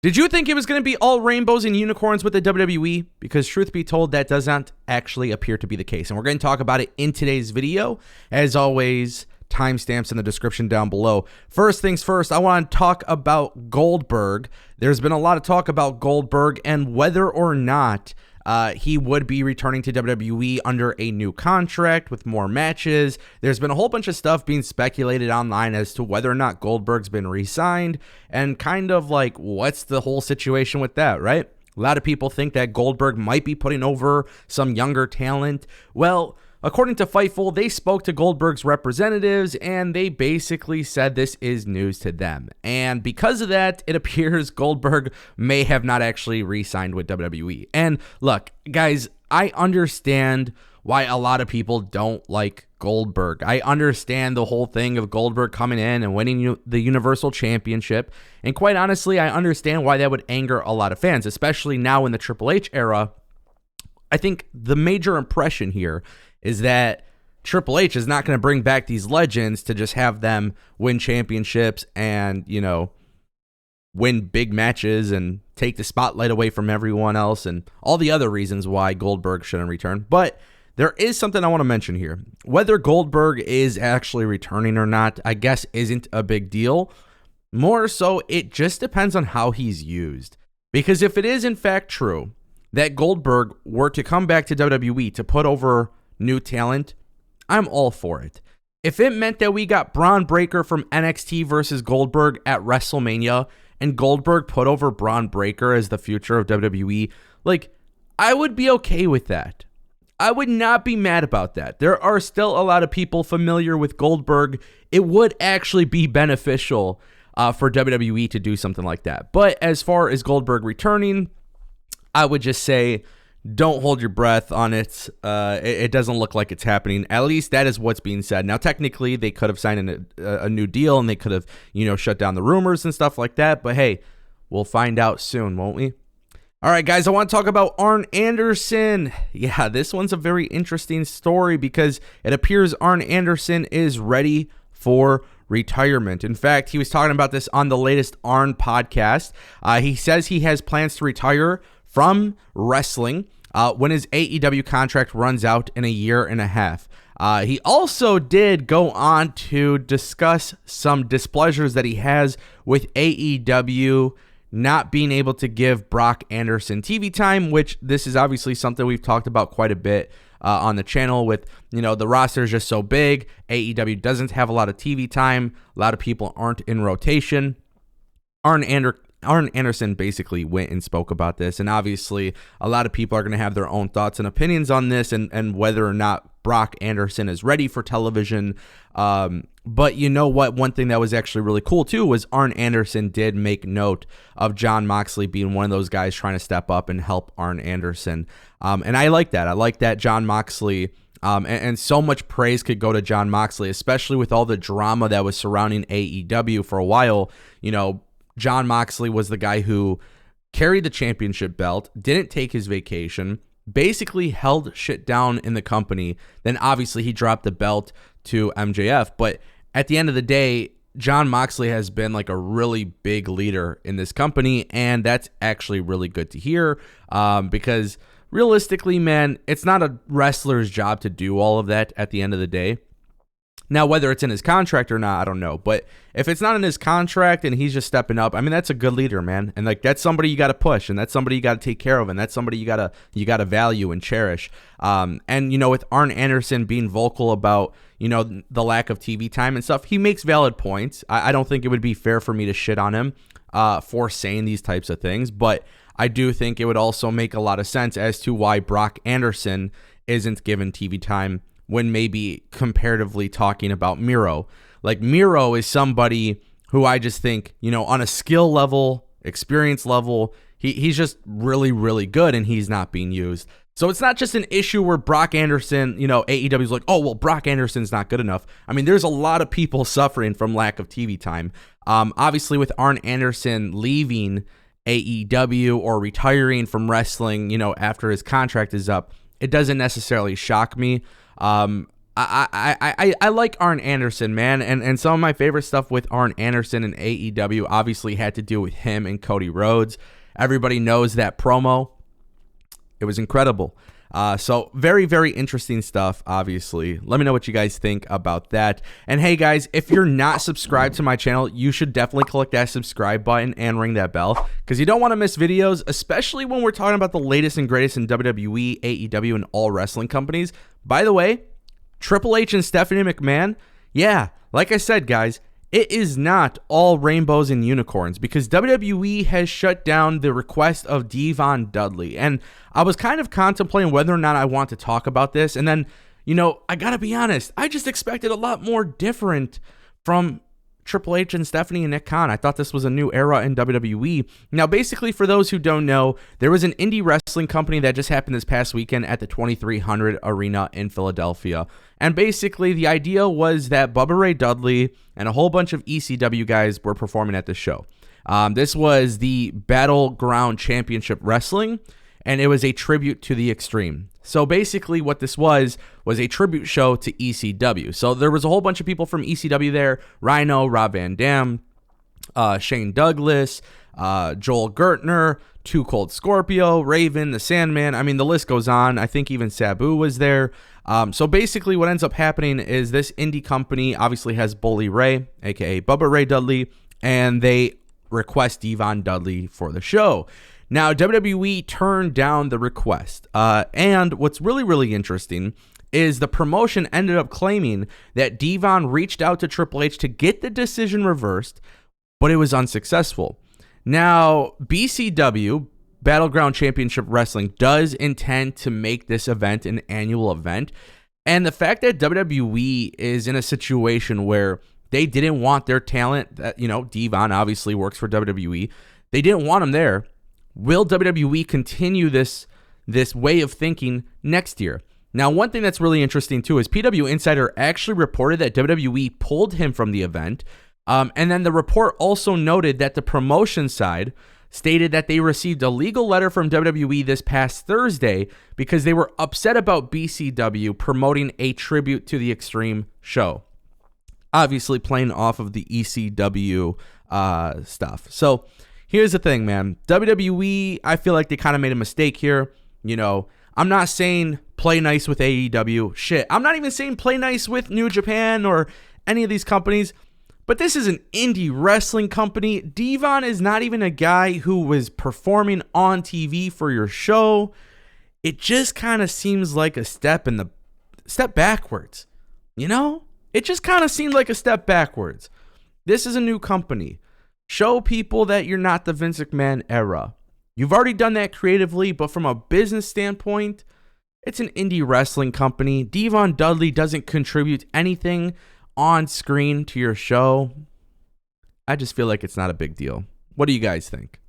Did you think it was going to be all rainbows and unicorns with the WWE? Because truth be told, that does not actually appear to be the case. And we're going to talk about it in today's video. As always, timestamps in the description down below. First things first, I want to talk about Goldberg. There's been a lot of talk about Goldberg and whether or not he would be returning to WWE under a new contract with more matches. There's been a whole bunch of stuff being speculated online as to whether or not Goldberg's been re-signed and kind of like what's the whole situation with that, right? A lot of people think that Goldberg might be putting over some younger talent. Well, according to Fightful, they spoke to Goldberg's representatives and they basically said this is news to them. And because of that, it appears Goldberg may have not actually re-signed with WWE. And look, guys, I understand why a lot of people don't like Goldberg. I understand the whole thing of Goldberg coming in and winning the Universal Championship. And quite honestly, I understand why that would anger a lot of fans, especially now in the Triple H era. I think the major impression here is that Triple H is not going to bring back these legends to just have them win championships and, you know, win big matches and take the spotlight away from everyone else and all the other reasons why Goldberg shouldn't return. But there is something I want to mention here. Whether Goldberg is actually returning or not, I guess isn't a big deal. More so, it just depends on how he's used. Because if it is in fact true that Goldberg were to come back to WWE to put over new talent, I'm all for it. If it meant that we got Braun Breaker from NXT versus Goldberg at WrestleMania and Goldberg put over Braun Breaker as the future of WWE, like, I would be okay with that. I would not be mad about that. There are still a lot of people familiar with Goldberg. It would actually be beneficial for WWE to do something like that. But as far as Goldberg returning, I would just say, don't hold your breath on it. It doesn't look like it's happening. At least that is what's being said. Now, technically, they could have signed a new deal and they could have, you know, shut down the rumors and stuff like that. But hey, we'll find out soon, won't we? All right, guys, I want to talk about Arn Anderson. Yeah, this one's a very interesting story because it appears Arn Anderson is ready for retirement. In fact, he was talking about this on the latest Arn podcast. He says he has plans to retire from wrestling when his AEW contract runs out in a year and a half. He also did go on to discuss some displeasures that he has with AEW not being able to give Brock Anderson TV time, which this is obviously something we've talked about quite a bit on the channel with, you know, the roster is just so big. AEW doesn't have a lot of TV time. A lot of people aren't in rotation. Arn Anderson basically went and spoke about this, and obviously a lot of people are going to have their own thoughts and opinions on this and whether or not Brock Anderson is ready for television. But you know what? One thing that was actually really cool too was Arn Anderson did make note of Jon Moxley being one of those guys trying to step up and help Arn Anderson. And I like that. I like that Jon Moxley, and so much praise could go to Jon Moxley, especially with all the drama that was surrounding AEW for a while. You know, Jon Moxley was the guy who carried the championship belt, didn't take his vacation, basically held shit down in the company. Then obviously he dropped the belt to MJF. But at the end of the day, Jon Moxley has been like a really big leader in this company. And that's actually really good to hear because realistically, man, it's not a wrestler's job to do all of that at the end of the day. Now, whether it's in his contract or not, I don't know. But if it's not in his contract and he's just stepping up, I mean, that's a good leader, man. And like that's somebody you got to push, and that's somebody you got to take care of, and that's somebody you gotta value and cherish. And you know, with Arn Anderson being vocal about, you know, the lack of TV time and stuff, he makes valid points. I don't think it would be fair for me to shit on him for saying these types of things, but I do think it would also make a lot of sense as to why Brock Anderson isn't given TV time when maybe comparatively talking about Miro. Like Miro is somebody who I just think, you know, on a skill level, experience level, he's just really, really good and he's not being used. So it's not just an issue where Brock Anderson, you know, AEW's like, oh, well, Brock Anderson's not good enough. I mean, there's a lot of people suffering from lack of TV time. Obviously with Arn Anderson leaving AEW or retiring from wrestling, you know, after his contract is up, it doesn't necessarily shock me. I like Arn Anderson, man, and some of my favorite stuff with Arn Anderson and AEW obviously had to do with him and Cody Rhodes. Everybody knows that promo. It was incredible. So very, very interesting stuff, obviously. Let me know what you guys think about that. And hey, guys, if you're not subscribed to my channel, you should definitely click that subscribe button and ring that bell because you don't want to miss videos, especially when we're talking about the latest and greatest in WWE, AEW, and all wrestling companies. By the way, Triple H and Stephanie McMahon, yeah, like I said, guys, it is not all rainbows and unicorns because WWE has shut down the request of Devon Dudley. And I was kind of contemplating whether or not I want to talk about this. And then, I got to be honest, I just expected a lot more different from Triple H and Stephanie and Nick Khan. I thought this was a new era in WWE. Now, basically, for those who don't know, there was an indie wrestling company that just happened this past weekend at the 2300 Arena in Philadelphia. And basically, the idea was that Bubba Ray Dudley and a whole bunch of ECW guys were performing at the show. This was the Battleground Championship Wrestling, and it was a tribute to the Extreme. So basically what this was a tribute show to ECW. So there was a whole bunch of people from ECW there: Rhino, Rob Van Dam, Shane Douglas, Joel Gertner, Too Cold Scorpio, Raven, the Sandman. I mean, the list goes on. I think even Sabu was there. So basically what ends up happening is this indie company obviously has Bully Ray, aka Bubba Ray Dudley, and they request Devon Dudley for the show. Now, WWE turned down the request. And what's really, really interesting is the promotion ended up claiming that Devon reached out to Triple H to get the decision reversed, but it was unsuccessful. Now, BCW, Battleground Championship Wrestling, does intend to make this event an annual event. And the fact that WWE is in a situation where they didn't want their talent, that, Devon obviously works for WWE, they didn't want him there. Will WWE continue this way of thinking next year? Now, one thing that's really interesting, too, is PW Insider actually reported that WWE pulled him from the event. And then the report also noted that the promotion side stated that they received a legal letter from WWE this past Thursday because they were upset about BCW promoting a tribute to the Extreme show. Obviously playing off of the ECW stuff. So here's the thing, man. WWE, I feel like they kind of made a mistake here. I'm not saying play nice with AEW. Shit, I'm not even saying play nice with New Japan or any of these companies. But this is an indie wrestling company. Devon is not even a guy who was performing on TV for your show. It just kind of seems like a step backwards. It just kind of seemed like a step backwards. This is a new company. Show people that you're not the Vince McMahon era. You've already done that creatively, but from a business standpoint, it's an indie wrestling company. Devon Dudley doesn't contribute anything on screen to your show. I just feel like it's not a big deal. What do you guys think?